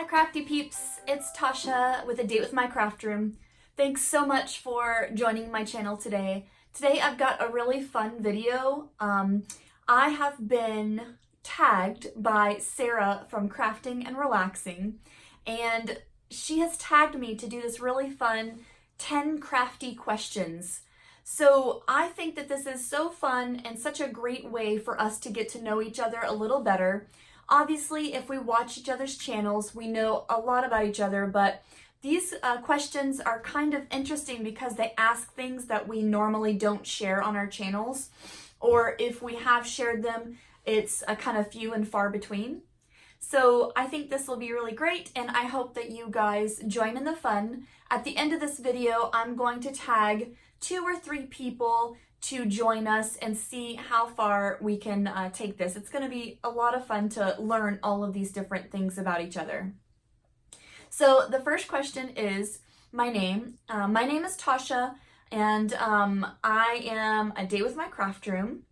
Crafty peeps, it's Tasha with A Date with My Craft Room. Thanks so much for joining my channel today. Today I've got a really fun video. I have been tagged by Sarah from Crafting and Relaxing, and she has tagged me to do this really fun 10 crafty questions. So I think that this is so fun and such a great way for us to get to know each other a little better. Obviously, if we watch each other's channels, we know a lot about each other, but these questions are kind of interesting because they ask things that we normally don't share on our channels, or if we have shared them, it's a kind of few and far between. So I think this will be really great, and I hope that you guys join in the fun. At the end of this video, I'm going to tag 2 or 3 people to join us and see how far we can take this. It's going to be a lot of fun to learn all of these different things about each other. So the first question is my name. My name is Tasha, and I am A Date with My Craft Room.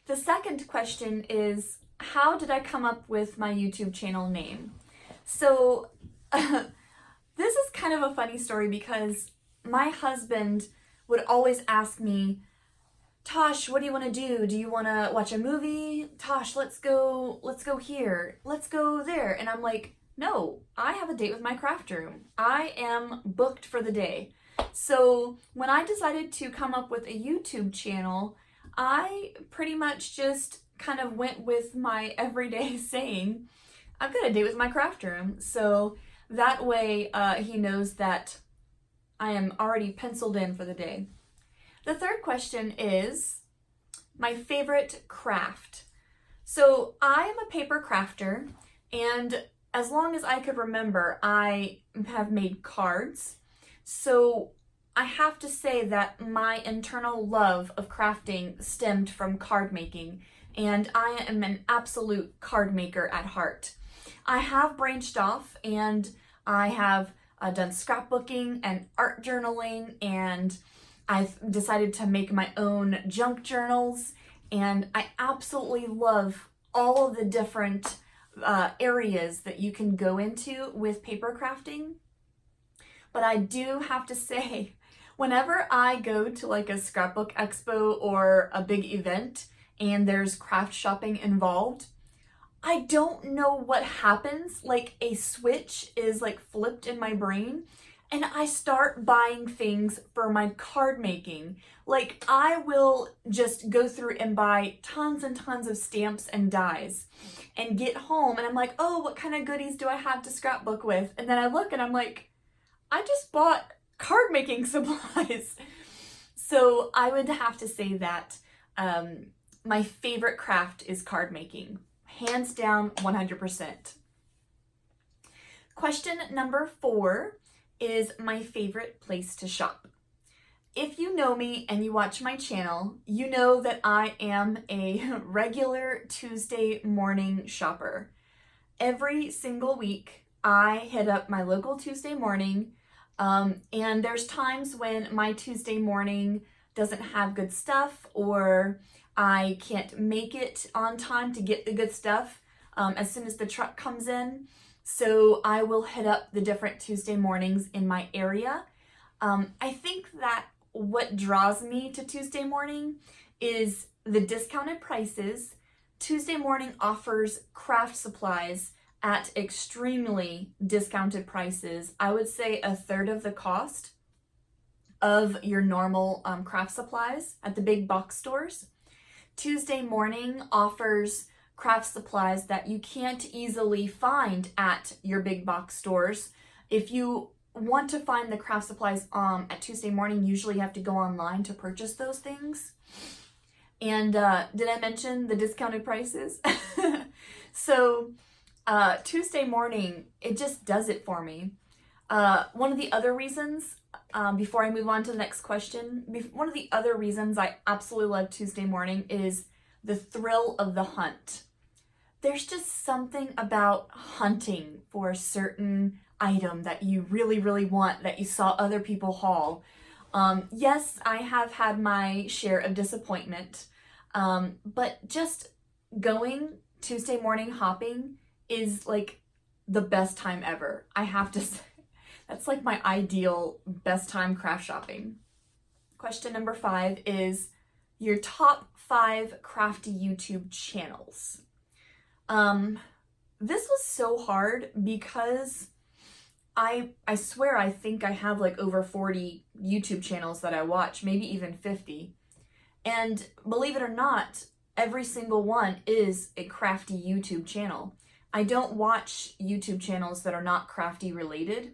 The second question is, how did I come up with my YouTube channel name? So this is kind of a funny story because my husband would always ask me, Tosh, what do you want to do? Do you want to watch a movie? Tosh, let's go here. Let's go there. And I'm like, no, I have a date with my craft room. I am booked for the day. So when I decided to come up with a YouTube channel, I pretty much just kind of went with my everyday saying, I've got a date with my craft room. So that way he knows that I am already penciled in for the day. The third question is my favorite craft. So I am a paper crafter, and as long as I could remember, I have made cards. So I have to say that my internal love of crafting stemmed from card making, and I am an absolute card maker at heart. I have branched off, and I have done scrapbooking and art journaling, and I've decided to make my own junk journals, and I absolutely love all of the different areas that you can go into with paper crafting. But I do have to say, whenever I go to like a scrapbook expo or a big event and there's craft shopping involved, I don't know what happens, like a switch is like flipped in my brain, and I start buying things for my card making. Like I will just go through and buy tons and tons of stamps and dies and get home and I'm like, oh, what kind of goodies do I have to scrapbook with? And then I look and I'm like, I just bought card making supplies. So I would have to say that my favorite craft is card making. Hands down, 100%. Question number 4 is my favorite place to shop. If you know me and you watch my channel, you know that I am a regular Tuesday morning shopper. Every single week, I hit up my local Tuesday morning, and there's times when my Tuesday morning doesn't have good stuff, or I can't make it on time to get the good stuff as soon as the truck comes in. So I will hit up the different Tuesday mornings in my area. I think that what draws me to Tuesday morning is the discounted prices. Tuesday morning offers craft supplies at extremely discounted prices. I would say 1/3 of the cost of your normal craft supplies at the big box stores. Tuesday morning offers craft supplies that you can't easily find at your big box stores. If you want to find the craft supplies at Tuesday morning, usually you have to go online to purchase those things. And did I mention the discounted prices? So Tuesday morning, it just does it for me. One of the other reasons, before I move on to the next question, one of the other reasons I absolutely love Tuesday morning is the thrill of the hunt. There's just something about hunting for a certain item that you really, really want, that you saw other people haul. Yes, I have had my share of disappointment, but just going Tuesday morning hopping is like the best time ever. I have to say, that's like my ideal best time craft shopping. Question number 5 is your top 5 crafty YouTube channels. This was so hard because I swear I think I have like over 40 YouTube channels that I watch, maybe even 50. And believe it or not, every single one is a crafty YouTube channel. I don't watch YouTube channels that are not crafty related.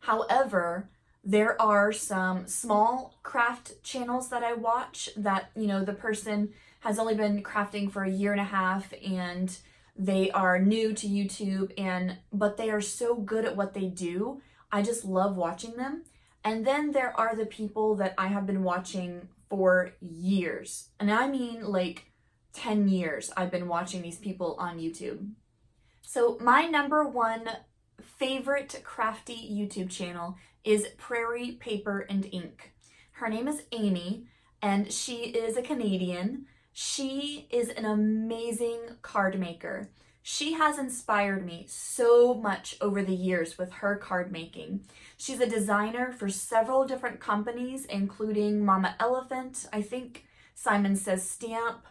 However, there are some small craft channels that I watch that, you know, the person has only been crafting for a year and a half and they are new to YouTube, but they are so good at what they do. I just love watching them. And then there are the people that I have been watching for years. And I mean like 10 years I've been watching these people on YouTube. So my number 1 favorite crafty YouTube channel is Prairie Paper and Ink. Her name is Amy and she is a Canadian. She is an amazing card maker. She has inspired me so much over the years with her card making. She's a designer for several different companies, including Mama Elephant, I think Simon Says Stamp,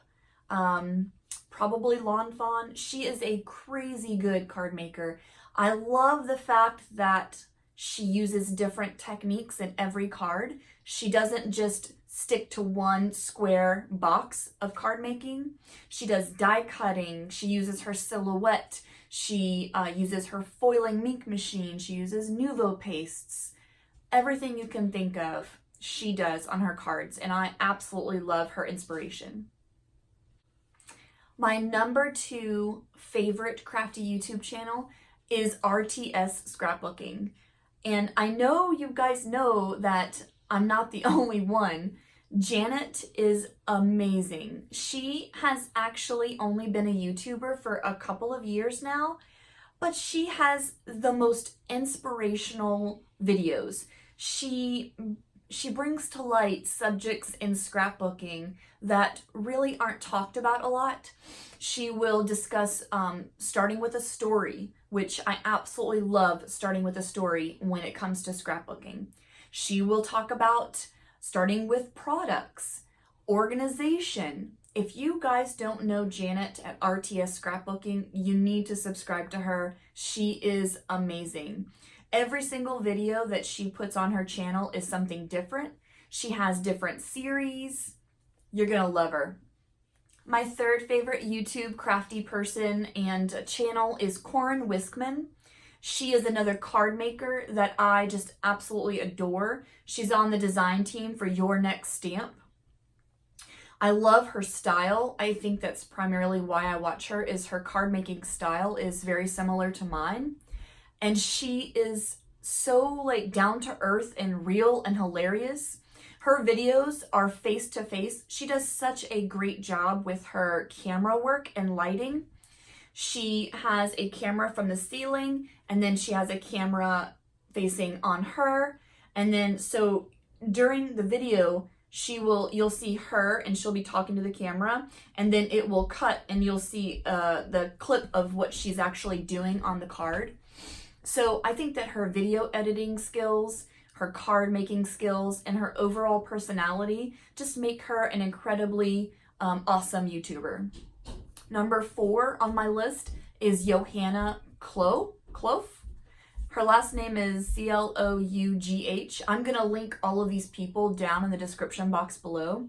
probably Lawn Fawn. She is a crazy good card maker. I love the fact that she uses different techniques in every card. She doesn't just stick to one square box of card making. She does die cutting. She uses her silhouette. She uses her foiling ink machine. She uses Nuvo pastes. Everything you can think of, she does on her cards, and I absolutely love her inspiration. My number 2 favorite crafty YouTube channel is RTS Scrapbooking. And I know you guys know that I'm not the only one. Janet is amazing. She has actually only been a YouTuber for a couple of years now, but she has the most inspirational videos. She brings to light subjects in scrapbooking that really aren't talked about a lot. She will discuss starting with a story, which I absolutely love starting with a story when it comes to scrapbooking. She will talk about starting with products, organization. If you guys don't know Janet at RTS Scrapbooking, you need to subscribe to her. She is amazing. Every single video that she puts on her channel is something different. She has different series. You're gonna love her. My 3rd favorite YouTube crafty person and channel is Corin Wiskman. She is another card maker that I just absolutely adore. She's on the design team for Your Next Stamp. I love her style. I think that's primarily why I watch her, is her card making style is very similar to mine. And she is so like down to earth and real and hilarious. Her videos are face to face. She does such a great job with her camera work and lighting. She has a camera from the ceiling, and then she has a camera facing on her. And then so during the video, you'll see her and she'll be talking to the camera, and then it will cut and you'll see the clip of what she's actually doing on the card. So I think that her video editing skills, her card making skills, and her overall personality just make her an incredibly awesome YouTuber. Number 4 on my list is Johanna Klouf. Her last name is Clough. I'm going to link all of these people down in the description box below.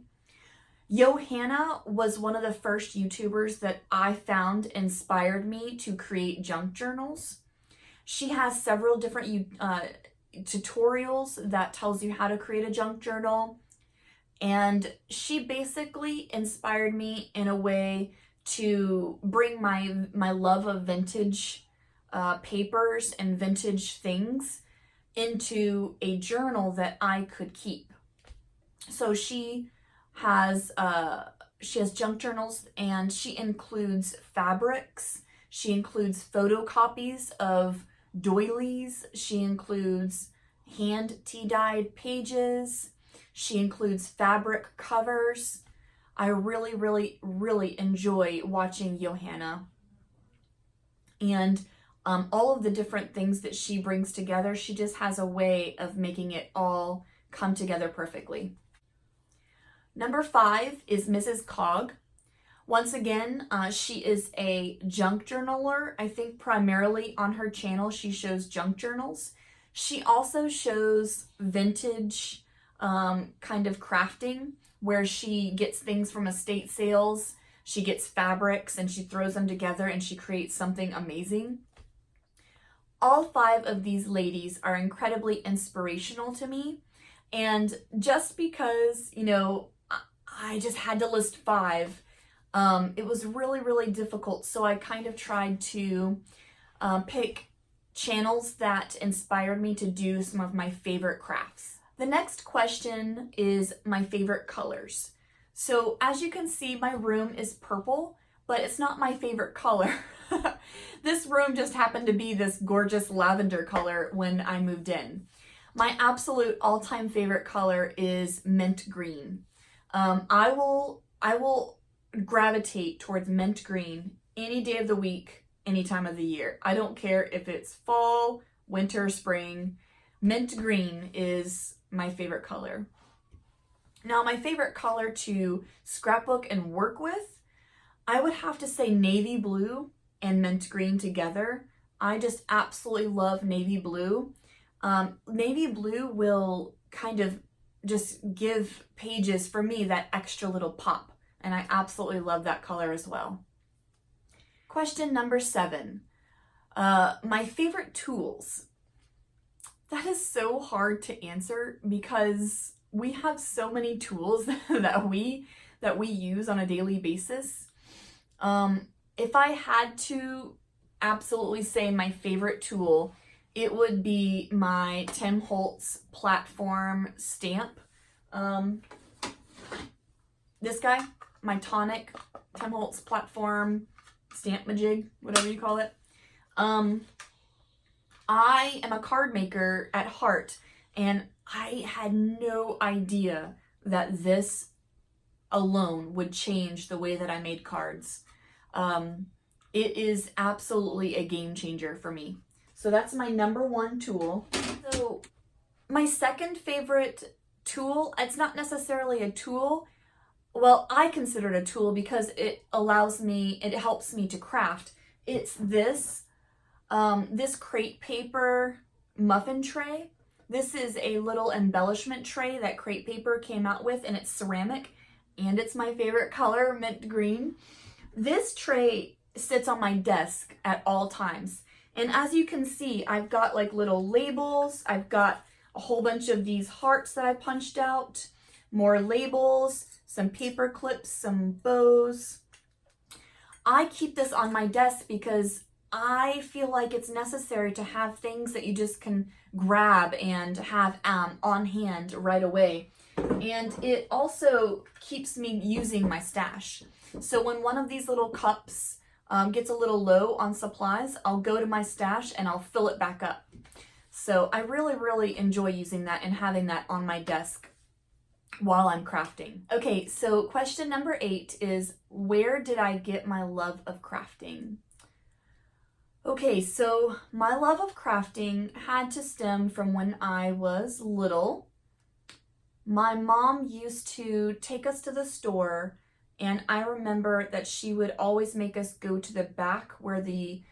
Johanna was one of the first YouTubers that I found inspired me to create junk journals. She has several different tutorials that tells you how to create a junk journal. And she basically inspired me in a way to bring my love of vintage papers and vintage things into a journal that I could keep. So she has junk journals, and she includes fabrics. She includes photocopies of doilies. She includes hand tea-dyed pages. She includes fabric covers. I really, really, really enjoy watching Johanna. And all of the different things that she brings together. She just has a way of making it all come together perfectly. Number 5 is Mrs. Cog. Once again, she is a junk journaler. I think primarily on her channel she shows junk journals. She also shows vintage kind of crafting, where she gets things from estate sales. She gets fabrics and she throws them together and she creates something amazing. All 5 of these ladies are incredibly inspirational to me. And just because, you know, I just had to list 5, it was really, really difficult. So I kind of tried to pick channels that inspired me to do some of my favorite crafts. The next question is my favorite colors. So as you can see, my room is purple, but it's not my favorite color. This room just happened to be this gorgeous lavender color when I moved in. My absolute all-time favorite color is mint green. I will gravitate towards mint green any day of the week, any time of the year. I don't care if it's fall, winter, spring. Mint green is my favorite color. Now, my favorite color to scrapbook and work with, I would have to say navy blue and mint green together. I just absolutely love navy blue. Navy blue will kind of just give pages, for me, that extra little pop. And I absolutely love that color as well. Question number 7. My favorite tools. That is so hard to answer because we have so many tools that we use on a daily basis. If I had to absolutely say my favorite tool, it would be my Tim Holtz platform stamp. This guy, my Tonic Tim Holtz platform stamp majig, whatever you call it. I am a card maker at heart, and I had no idea that this alone would change the way that I made cards. It is absolutely a game changer for me. So that's my number 1 tool. So my second favorite tool, it's not necessarily a tool. Well, I consider it a tool because it helps me to craft. It's this crepe paper muffin tray. This is a little embellishment tray that Crepe Paper came out with, and it's ceramic, and it's my favorite color, mint green. This tray sits on my desk at all times. And as you can see, I've got like little labels. I've got a whole bunch of these hearts that I punched out, more labels, some paper clips, some bows. I keep this on my desk because I feel like it's necessary to have things that you just can grab and have on hand right away. And it also keeps me using my stash. So when one of these little cups gets a little low on supplies, I'll go to my stash and I'll fill it back up. So I really, really enjoy using that and having that on my desk while I'm crafting. Okay, so question number 8 is, where did I get my love of crafting? Okay, so my love of crafting had to stem from when I was little. My mom used to take us to the store, and I remember that she would always make us go to the back where the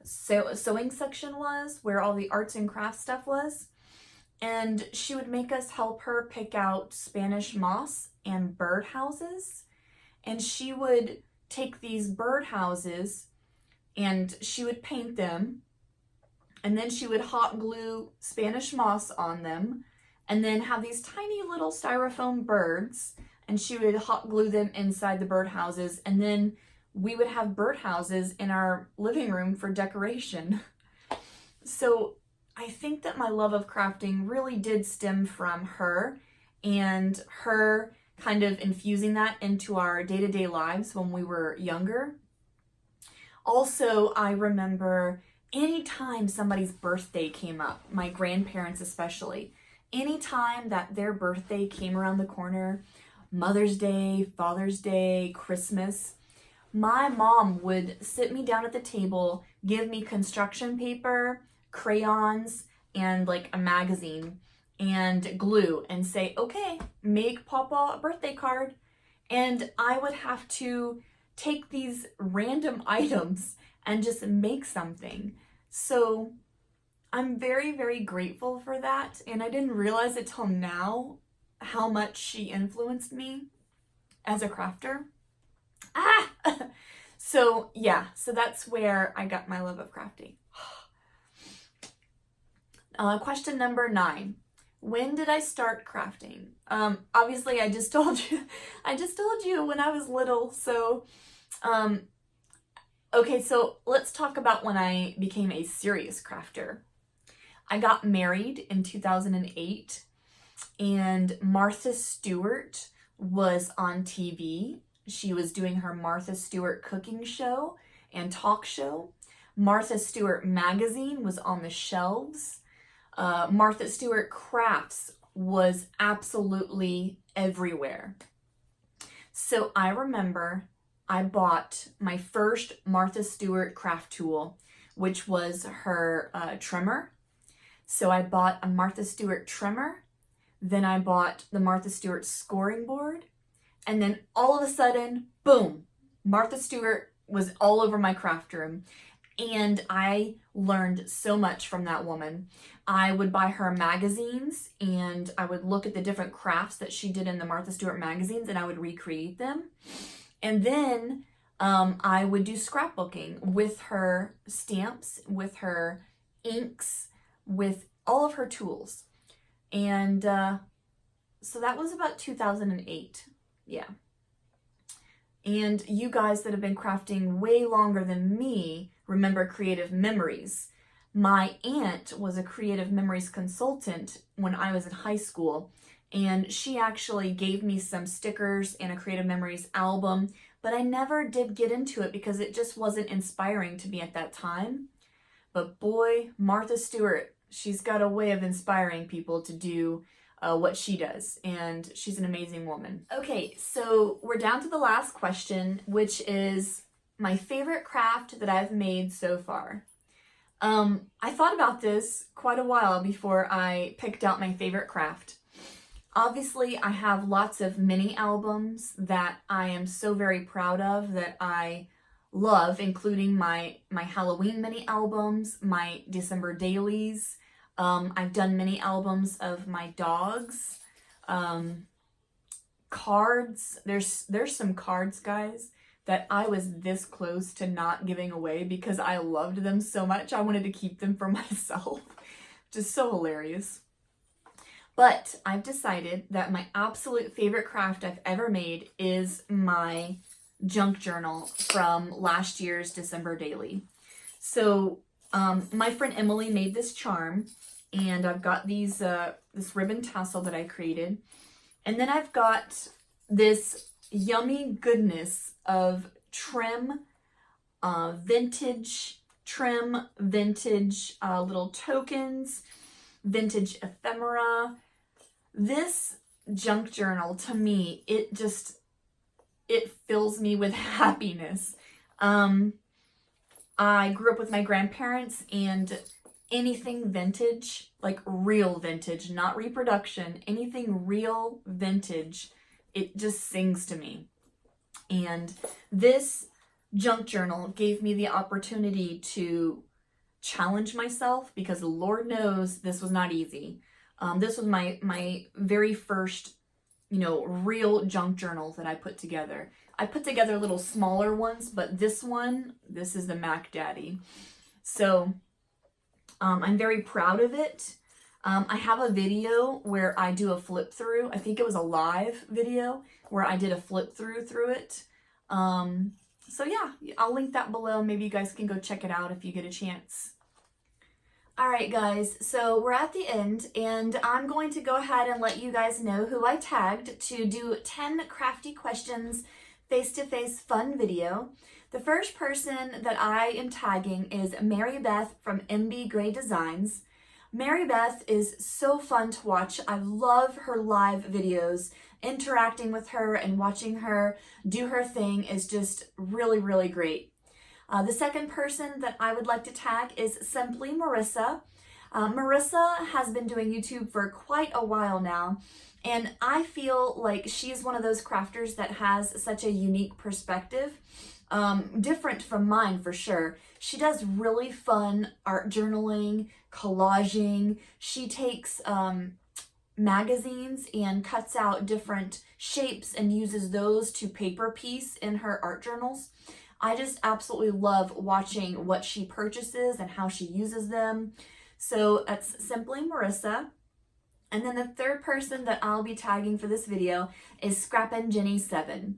sewing section was, where all the arts and crafts stuff was. And she would make us help her pick out Spanish moss and bird houses. And she would take these bird houses and she would paint them. And then she would hot glue Spanish moss on them. And then have these tiny little styrofoam birds. And she would hot glue them inside the bird houses. And then we would have bird houses in our living room for decoration. So I think that my love of crafting really did stem from her, and her kind of infusing that into our day-to-day lives when we were younger. Also, I remember anytime somebody's birthday came up, my grandparents especially, anytime that their birthday came around the corner, Mother's Day, Father's Day, Christmas, my mom would sit me down at the table, give me construction paper, crayons, and like a magazine and glue and say, okay, make Papa a birthday card. And I would have to take these random items and just make something. So I'm very, very grateful for that. And I didn't realize it till now how much she influenced me as a crafter. So yeah, so that's where I got my love of crafting. Question number 9. When did I start crafting? Obviously I just told you when I was little. So, okay, so let's talk about when I became a serious crafter. I got married in 2008 and Martha Stewart was on TV. She was doing her Martha Stewart cooking show and talk show. Martha Stewart magazine was on the shelves. Martha Stewart Crafts was absolutely everywhere. So I remember I bought my first Martha Stewart craft tool, which was her trimmer. So I bought a Martha Stewart trimmer, then I bought the Martha Stewart scoring board, and then all of a sudden, boom, Martha Stewart was all over my craft room. And I learned so much from that woman. I would buy her magazines and I would look at the different crafts that she did in the Martha Stewart magazines and I would recreate them. And then I would do scrapbooking with her stamps, with her inks, with all of her tools. And so that was about 2008. Yeah. And you guys that have been crafting way longer than me remember Creative Memories. My aunt was a Creative Memories consultant when I was in high school, and she actually gave me some stickers and a Creative Memories album, but I never did get into it because it just wasn't inspiring to me at that time. But boy, Martha Stewart, she's got a way of inspiring people to do what she does, and she's an amazing woman. Okay, so we're down to the last question, which is my favorite craft that I've made so far. I thought about this quite a while before I picked out my favorite craft. Obviously, I have lots of mini albums that I am so very proud of, that I love, including my Halloween mini albums, my December dailies. I've done mini albums of my dogs, cards. There's some cards, guys, that I was this close to not giving away because I loved them so much. I wanted to keep them for myself. Just so hilarious. But I've decided that my absolute favorite craft I've ever made is my junk journal from last year's December daily. So my friend Emily made this charm, and I've got these this ribbon tassel that I created, and then I've got this yummy goodness of trim, vintage trim, vintage little tokens, vintage ephemera. This junk journal, to me, it fills me with happiness. I grew up with my grandparents, and anything vintage, like real vintage, not reproduction, anything real vintage, it just sings to me. And this junk journal gave me the opportunity to challenge myself, because Lord knows this was not easy. This was my very first, real junk journal that I put together. I put together little smaller ones, but this is the Mac Daddy. So I'm very proud of it. I have a video where I do a flip through. I think it was a live video where I did a flip through it. So yeah, I'll link that below. Maybe you guys can go check it out if you get a chance. All right, guys, so we're at the end, and I'm going to go ahead and let you guys know who I tagged to do 10 crafty questions face-to-face fun video. The first person that I am tagging is Mary Beth from MB Gray Designs. Mary Beth is so fun to watch. I love her live videos. Interacting with her and watching her do her thing is just really, really great. The second person that I would like to tag is Simply Marissa. Marissa has been doing YouTube for quite a while now, and I feel like she's one of those crafters that has such a unique perspective, different from mine for sure. She does really fun art journaling, collaging. She takes magazines and cuts out different shapes and uses those to paper piece in her art journals. I just absolutely love watching what she purchases and how she uses them. So that's Simply Marissa. And then the third person that I'll be tagging for this video is Scrappin' Jenny 7.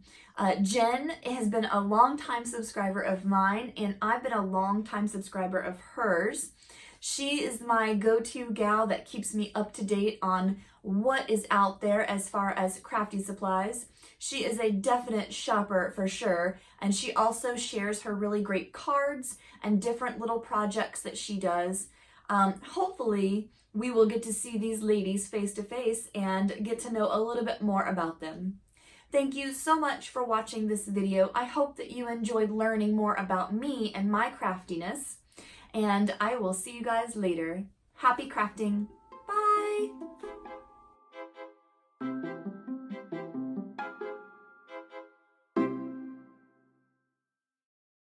Jen has been a long-time subscriber of mine, and I've been a long-time subscriber of hers. She is my go-to gal that keeps me up to date on what is out there as far as crafty supplies. She is a definite shopper for sure, and she also shares her really great cards and different little projects that she does. Hopefully, we will get to see these ladies face to face and get to know a little bit more about them. Thank you so much for watching this video. I hope that you enjoyed learning more about me and my craftiness, and I will see you guys later. Happy crafting!